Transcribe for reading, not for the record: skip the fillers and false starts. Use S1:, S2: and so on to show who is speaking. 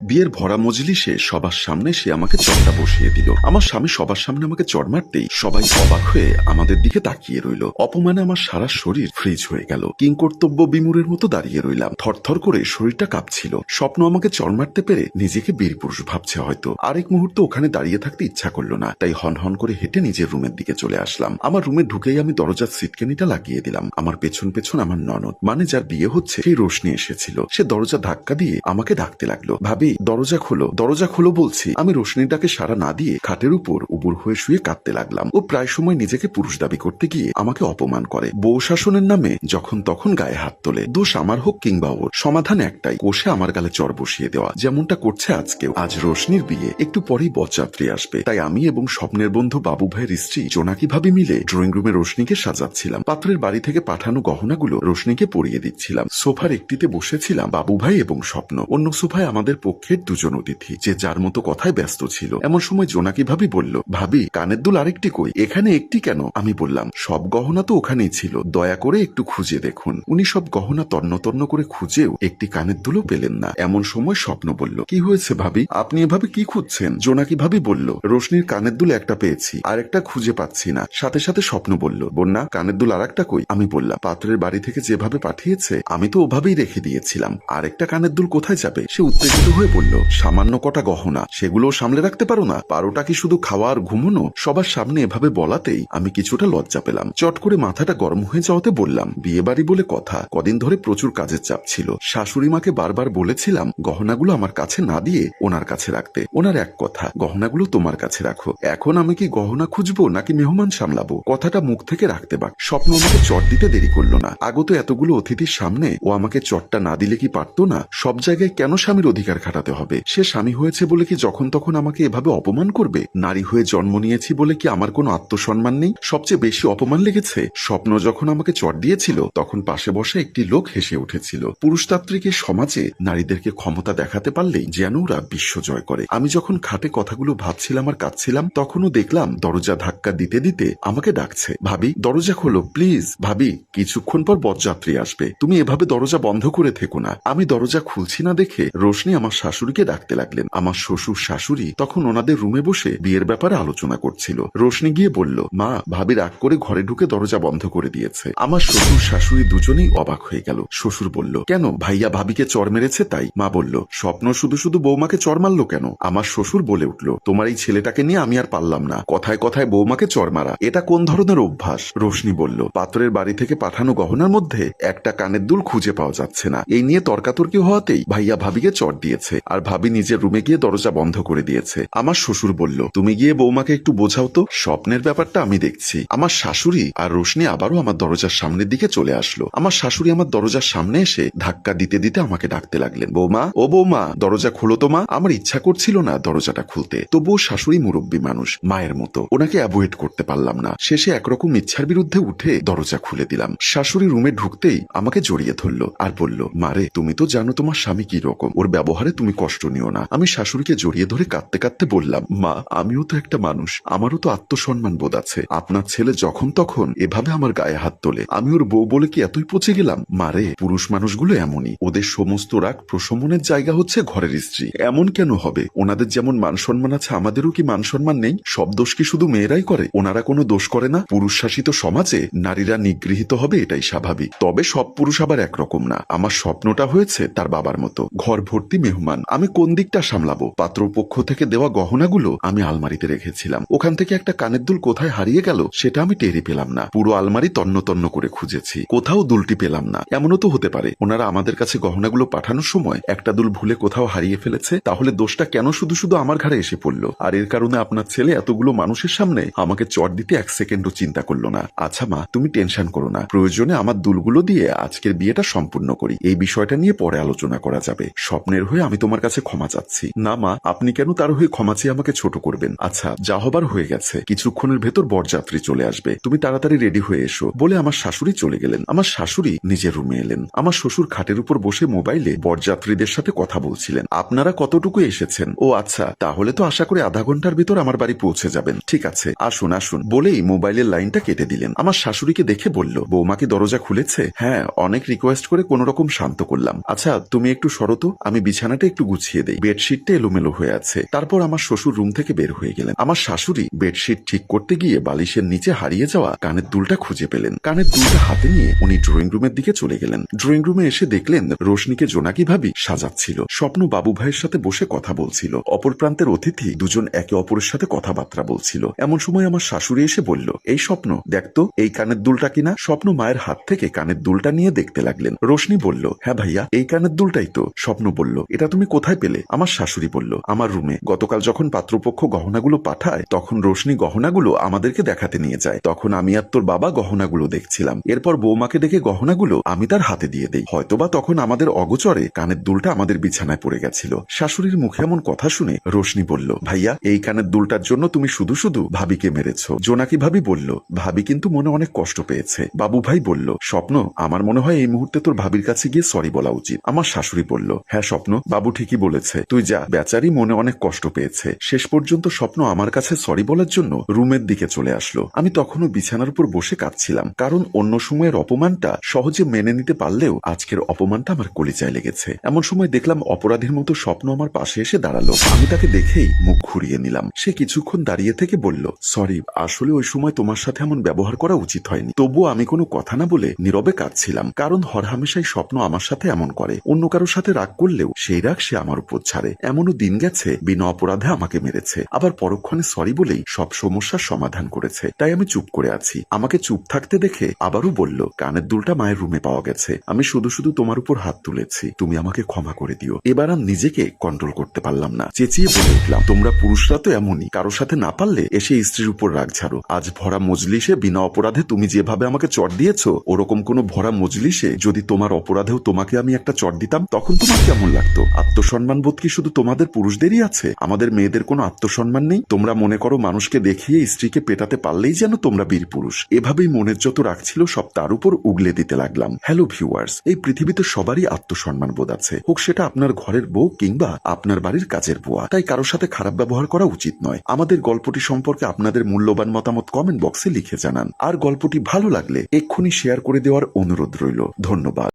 S1: বিয়ের ভরা মজলিসে সবার সামনে সে আমাকে চড়টা বসিয়ে দিল। আমার স্বামী সবার সামনে আমাকে চড় মারতেই সবাই অবাক হয়ে আমাদের দিকে তাকিয়ে রইল। অপমানে আমার সারা শরীর ফ্রিজ হয়ে গেল। কিংকর্তব্য বিমূঢ়ের মতো দাঁড়িয়ে রইলাম। থরথর করে শরীরটা কাঁপছিল। স্বপ্ন আমাকে চড় মারতে পেরে নিজেকে বীর পুরুষ ভাবছে হয়তো। আরেক মুহূর্ত ওখানে দাঁড়িয়ে থাকতে ইচ্ছা করলো না, তাই হন করে হেঁটে নিজের রুমের দিকে চলে আসলাম। আমার রুমে ঢুকেই আমি দরজার সিটকেনিটা লাগিয়ে দিলাম। আমার পেছন পেছন আমার ননদ, মানে যার বিয়ে হচ্ছে, সেই রোশনি এসেছিল। সে দরজা ধাক্কা দিয়ে আমাকে ডাকতে লাগলো, ভাবি দরজা খোলো, দরজা খোলো বলছি। আমি রোশনির ডাকে সাড়া না দিয়ে খাটের উপর উবুর হয়ে শুয়ে কাঁদতে লাগলাম। ও প্রায় সময় নিজেকে পুরুষ দাবি করতে গিয়ে আমাকে অপমান করে। বউ শাসনের নামে যখন তখন গায়ে হাত তোলে। দোষ আমার হোক কিংবা ওর, সমাধান একটাই, কষে আমার গালে চড় বসিয়ে দেওয়া, যেমনটা করছে আজকেও। আজ রোশনির বিয়ে, একটু পরেই বরযাত্রী আসবে, তাই আমি এবং স্বপ্নের বন্ধু বাবু ভাইয়ের স্ত্রী জোনাকি ভাবি মিলে ড্রয়িং রুমে রোশনিকে সাজাচ্ছিলাম। পাত্রের বাড়ি থেকে পাঠানো গহনাগুলো রোশনিকে পরিয়ে দিচ্ছিলাম। সোফার একটিতে বসেছিলাম বাবু ভাই এবং স্বপ্ন, অন্য সোফায় আমাদের পক্ষের দুজন অতিথি, যে যার মতো কথায় ব্যস্ত ছিল। এমন সময় জোনাকি ভাবি বলল, ভাবি কানের দুল আরেকটি কই? এখানে একটি কেন? আমি বললাম, সব গহনা তো ওখানেই ছিল, দয়া করে একটু খুঁজে দেখুন। উনি সব গহনা তন্ন করে খুঁজেও একটি কানের দুলও পেলেন না। এমন সময় স্বপ্ন বলল, কি হয়েছে ভাবি, আপনি এভাবে কি খুঁজছেন? জোনাকি ভাবি বলল, রোশনির কানের দুল একটা পেয়েছি, আর একটা খুঁজে পাচ্ছি না। সাথে সাথে স্বপ্ন বলল, বন্যা কানের দুল আর একটা কই? আমি বললাম, পাত্রের বাড়ি থেকে যেভাবে পাঠিয়েছে আমি তো ওভাবেই রেখে দিয়েছিলাম, আরেকটা কানের দুল কোথায় যাবে? সে উত্তেজিত হয়ে বলল, সামান্য কটা গহনা, সেগুলোও সামলে রাখতে পারো না? পারোটা কি শুধু খাওয়া আর ঘুমোনো? সবার সামনে এভাবে বলাতেই আমি কিছুটা লজ্জা পেলাম। চট করে মাথাটা গরম হয়ে যাওয়াতে বললাম, বিয়ে বাড়ি বলে কথা, কদিন ধরে প্রচুর কাজের চাপ ছিল। শাশুড়ি মাকে বারবার বলেছিলাম গহনাগুলো আমার কাছে না দিয়ে ওনার কাছে রাখতে। ওনার এক কথা, গহনাগুলো তোমার কাছে রাখো। এখন আমি কি গহনা খুঁজবো নাকি মেহমান সামলাবো? কথাটা মুখ থেকে রাখতে পার। স্বপ্ন আমাকে চট দিতে দেরি করলো না। আগত এতগুলো অতিথির সামনে ও আমাকে চটটা না দিলে কি পারতো না? সব জায়গায় কেন স্বামীর অধিকার খাটাতে হবে? সে স্বামী হয়েছে বলে কি যখন তখন আমাকে এভাবে অপমান করবে? নারী হয়ে জন্ম নিয়েছি বলে কি আমার কোনো আত্মসম্মান নেই? সবচেয়ে বেশি অপমান লেগেছে স্বপ্ন যখন আমাকে চট দিয়েছিল, তখন পাশে বসে একটি লোক হেসে উঠেছিল। পুরুষতান্ত্রিক সমাজে নারীদেরকে ক্ষমতা দেখাতে পারলেই যেন ওরা বিশ্ব জয় করে। আমি যখন খাটে কথাগুলো ভাবছিলাম আর কাঁদছিলাম, তখনও দেখলাম দরজা ধাক্কা দিতে দিতে আমাকে ডাকছে, ভাবি দরজা খোলো প্লিজ। ভাবি কিছুক্ষণ পর বরযাত্রী আসবে, তুমি এভাবে দরজা বন্ধ করে থেকো না। আমি দরজা খুলছি না দেখে রোশনি আমার শাশুড়িকে ডাকতে লাগলেন। আমার শ্বশুর শাশুড়ি তখন ওনাদের রুমে বসে বিয়ের ব্যাপারে আলোচনা করছিল। রোশনি গিয়ে বলল, মা ভাবি রাগ করে ঘরে ঢুকে দরজা বন্ধ করে দিয়েছে। আমার শ্বশুর শাশুড়ি দুজনেই অবাক হয়ে গেল। শ্বশুর বলল, কেন ভাইয়া ভাবিকে চড় মেরেছে তাই? মা বলল, স্বপ্ন শুধু বৌমাকে চড় মারলো কেন? আমার শ্বশুর বলে উঠল, তোমার এই ছেলেটাকে নিয়ে আমি আর পারলাম না, কথায় কথায় বৌমাকে চড় মারা, এটা কোন ধরনের অভ্যাস? রোশনি বলল, পাত্রের বাড়ি থেকে পাঠানো গহনার মধ্যে একটা কানের দুল খুঁজে পাওয়া যাচ্ছে না, এই নিয়ে তর্কাতর্কি হওয়াতেই ভাইয়া ভাবিকে চড় দিয়েছে, আর ভাবি নিজের রুমে গিয়ে দরজা বন্ধ করে দিয়েছে। আমার শ্বশুর বলল, তুমি গিয়ে বৌমাকে একটু বোঝাও তো, স্বপ্নের ব্যাপারটা আমি দেখছি। আমার শাশুড়ি আর রোশনি আবারও আমার দরজার সামনের দিকে চলে আসলো। আমার শাশুড়ি আমার দরজার সামনে এসে ধাক্কা দিতে দিতে আমাকে ডাকতে লাগলেন, বৌমা ও বৌমা দরজা খোলো তো মা। আমার ইচ্ছা করছিল না দরজাটা খুলতে, তবুও শাশুড়ি মুরব্বী মানুষ, মায়ের মতো, ওনাকে অ্যাভয়েড করতে পারলাম না। শেষে একরকম ইচ্ছার বিরুদ্ধে উঠে দরজা খুলে দিলাম। শাশুড়ি রুমে ঢুকতেই আমাকে জড়িয়ে ধরলো আর বলল, মারে তুমি তো জানো তোমার স্বামী কি রকম, ওর ব্যবহারে তুমি কষ্ট নিও না। আমি শাশুড়িকে জড়িয়ে ধরে কাঁদতে কাঁদতে বললাম, মা আমিও তো একটা মানুষ, আমারও তো আত্মসম্মান বোধ আছে। আপনার ছেলে যখন তখন এভাবে আমার গায়ে হাত তোলে, আমি ওর বউ বলে কি এতই পচে গেলাম? মারে পুরুষ মানুষগুলো এমনই, ওদের সমস্ত রাগ প্রশমনের জায়গা হচ্ছে ঘরের স্ত্রী। এমন কেন হবে? ওনাদের যেমন মান সম্মান আছে আমাদেরও কি মান সম্মান নেই? সব দোষ কি শুধু মেয়েরাই করে? ওনারা কোনো দোষ করে না? পুরুষ শাসিত সমাজে নারীরা নিগৃহীত হবে, এটাই স্বাভাবিক। তবে সব পুরুষ আবার একরকম না। আমার স্বপ্নটা হয়েছে তার বাবার মতো, ঘর ভর্তি মেহমান। আমি কোন দিকটা সামলাবো? পাত্রপক্ষ থেকে দেওয়া গহনাগুলো আমি আলমারিতে রেখেছিলাম, ওখান থেকে একটা কানের দুল কোথায় হারিয়ে গেল সেটা আমি টেরি পেলাম না। পুরো আলমারি তন্ন করে খুঁজেছি, কোথাও দুলটি পেলাম না। এমনও তো হতে পারে ওনারা আমাদের কাছে গহনাগুলো পাঠানোর সময় একটা দুল ভুলে কোথাও হারিয়ে ফেলেছে, তাহলে দোষটা কেন শুধু আমার ঘাড়ে এসে পড়লো? আর এর কারণে আপনার ছেলে এতগুলো মানুষের সামনে আমাকে চট দিতে এক সেকেন্ডও চিন্তা করলো না। আচ্ছা মা তুমি টেনশন করো না, প্রয়োজনে আমার দুলগুলো দিয়ে আজকের বিয়েটা সম্পূর্ণ করি, এই বিষয়টা নিয়ে পরে আলোচনা করা যাবে। স্বপ্নের হয়ে আমি তোমার কাছে ক্ষমা চাচ্ছি। না মা আপনি কেন তার হয়ে ক্ষমা চেয়ে আমাকে ছোট করবেন? আচ্ছা যা হবার হয়ে গেছে, কিছুক্ষণের ভেতর বরযাত্রী চলে আসবে, তুমি তাড়াতাড়ি রেডি হয়ে এসো বলে আমার শাশুড়ি চলে গেলেন। আমার শাশুড়ি নিজের রুমে এলেন। আমার শ্বশুর খাটের উপর বসে মোবাইলে বরযাত্রীদের সাথে কথা বলছিলেন। আপনারা কতটুকু এসেছেন? ও আচ্ছা, তাহলে তো আশা করি আধা ঘন্টার ভিতর আমার বাড়ি পৌঁছে যাবেন। ঠিক আছে আসুন আসুন বলেই মোবাইলের লাইনটা কেটে দিলেন। আমার শাশুড়িকে দেখে বলল, বৌমা কি দরজা খুলেছে? হ্যাঁ, অনেক রিকোয়েস্ট করে কোন রকম শান্ত করলাম। আচ্ছা তুমি একটু সরো তো, আমি বিছানাটা একটু একটু গুছিয়ে দেই, বেডশিটটা এলোমেলো হয়ে আছে। তারপর আমার শ্বশুর রুম থেকে বের হয়ে গেলেন। আমার শাশুড়ি বেডশিট ঠিক করতে গিয়ে বালিশের নিচে হারিয়ে যাওয়া কানের দুলটা খুঁজে পেলেন। কানের দুলটা হাতে নিয়ে উনি ড্রয়িং রুমের দিকে চলে গেলেন। ড্রয়িং রুমে এসে দেখলেন রোশনিকে জোনাকি ভাবি সাজাচ্ছিল। স্বপ্ন বাবু ভাইয়ের সাথে বসে কথা বলছিল। অপর প্রান্তের অতিথি দুজন একে অপরের সাথে কথাবার্তা বলছিল। এমন সময় আমার শাশুড়ি এসে বলল, এই স্বপ্ন দেখতো এই কানের দুলটা কিনা। স্বপ্ন মায়ের হাত থেকে কানের দুলটা নিয়ে দেখতে লাগলেন। রোশনি বলল, হ্যাঁ ভাইয়া, এই কানের দুলটাই তো। স্বপ্ন বলল, এটা তুমি কোথায় পেলে? আমার শাশুড়ি বলল, আমার রুমে। গতকাল যখন পাত্রপক্ষ গহনাগুলো পাঠায় তখন রোশনি গহনাগুলো আমাদেরকে দেখাতে নিয়ে যায়। তখন আমি আর তোর বাবা গহনাগুলো দেখছিলাম। এরপর বৌমাকে ডেকে গহনাগুলো আমি তার হাতে দিয়ে দেই। হয়তোবা তখন আমাদের অগোচরে কানের দুলটা আমাদের বিছানায় পড়ে গেছিল। শাশুড়ির মুখে এমন কথা শুনে রোশনি বলল, ভাইয়া, এই কানের দুলটার জন্য তুমি শুধু শুধু ভাবিকে মেরেছ। জোনাকি ভাবি বলল, ভাবি কিন্তু মনে অনেক কষ্ট পেয়েছে। বাবু ভাই বলল, স্বপ্ন, আমার মনে হয় এই মুহূর্তে তোর ভাবির কাছে গিয়ে সরি বলা উচিত। আমার শাশুড়ি বলল, হ্যাঁ স্বপ্ন, বাবু ঠিকই বলেছে, তুই যা, বেচারি মনে অনেক কষ্ট পেয়েছে। শেষ পর্যন্ত স্বপ্ন আমার কাছে সরি বলার জন্য রুমের দিকে চলে আসলো। আমি তখনও বিছানার উপর বসে কাঁদছিলাম, কারণ অন্য সময়ের অপমানটা সহজে মেনে নিতে পারলেও আজকের অপমানটা আমার কলিজায় লেগেছে। এমন সময় দেখলাম অপরাধীর মতো স্বপ্ন আমার পাশে এসে দাঁড়ালো। আমি তাকে দেখেই মুখ ঘুরিয়ে নিলাম। সে কিছুক্ষণ দাঁড়িয়ে থেকে বলল, সরি, আসলে ওই সময় তোমার সাথে এমন ব্যবহার করা উচিত হয়নি। তবুও আমি কোনো কথা না বলে নীরবে কাঁদছিলাম, কারণ হরহামেশাই স্বপ্ন আমার সাথে এমন করে। অন্য কারোর সাথে রাগ করলেও সেই রাগ সে আমার উপর ছাড়ে। এমনও দিন গেছে বিনা অপরাধে আমাকে মেরেছে, আবার পরক্ষণে সরি বলেই সব সমস্যার সমাধান করেছে। তাই আমি চুপ করে আছি। আমাকে চুপ থাকতে দেখে আবারও বলল, কানের দুলটা মায়ের রুমে পাওয়া গেছে। আমি শুধু শুধু তোমার উপর হাত তুলেছি, তুমি আমাকে ক্ষমা করে দিও। এবার আর নিজেকে কন্ট্রোল করতে পারলাম না, চেঁচিয়ে বলে উঠলাম, তোমরা পুরুষরা তো এমনই, কারোর সাথে না পারলে এসে স্ত্রীর উপর রাগ ঝাড়ো। আজ ভরা মজলিসে বিনা অপরাধে তুমি যেভাবে আমাকে চট দিয়েছ, ওরকম কোনো ভরা মজলিসে যদি তোমার অপরাধেও তোমাকে আমি একটা চট দিতাম, তখন তোমার কেমন লাগতো? আত্মসম্মান বোধ কি শুধু তোমাদের পুরুষদেরই আছে? আমাদের মেয়েদের কোনো আত্মসম্মান নেই? তোমরা মনে করো মানুষকে দেখিয়ে স্ত্রীকে পেটাতে পারলেই যেন তোমরা বীর পুরুষ। এভাবেই মনের যত রাগ ছিল সব তার উপর উগলে দিতে লাগলাম। হ্যালো ভিউয়ার্স, এই পৃথিবীতে সবারই আত্মসম্মান বোধ আছে, হোক সেটা আপনার ঘরের বউ কিংবা আপনার বাড়ির কাজের বুয়া। তাই কারোর সাথে খারাপ ব্যবহার করা উচিত নয়। আমাদের গল্পটি সম্পর্কে আপনাদের মূল্যবান মতামত কমেন্ট বক্সে লিখে জানান। আর গল্পটি ভালো লাগলে এক্ষুনি শেয়ার করে দেওয়ার অনুরোধ রইল। ধন্যবাদ।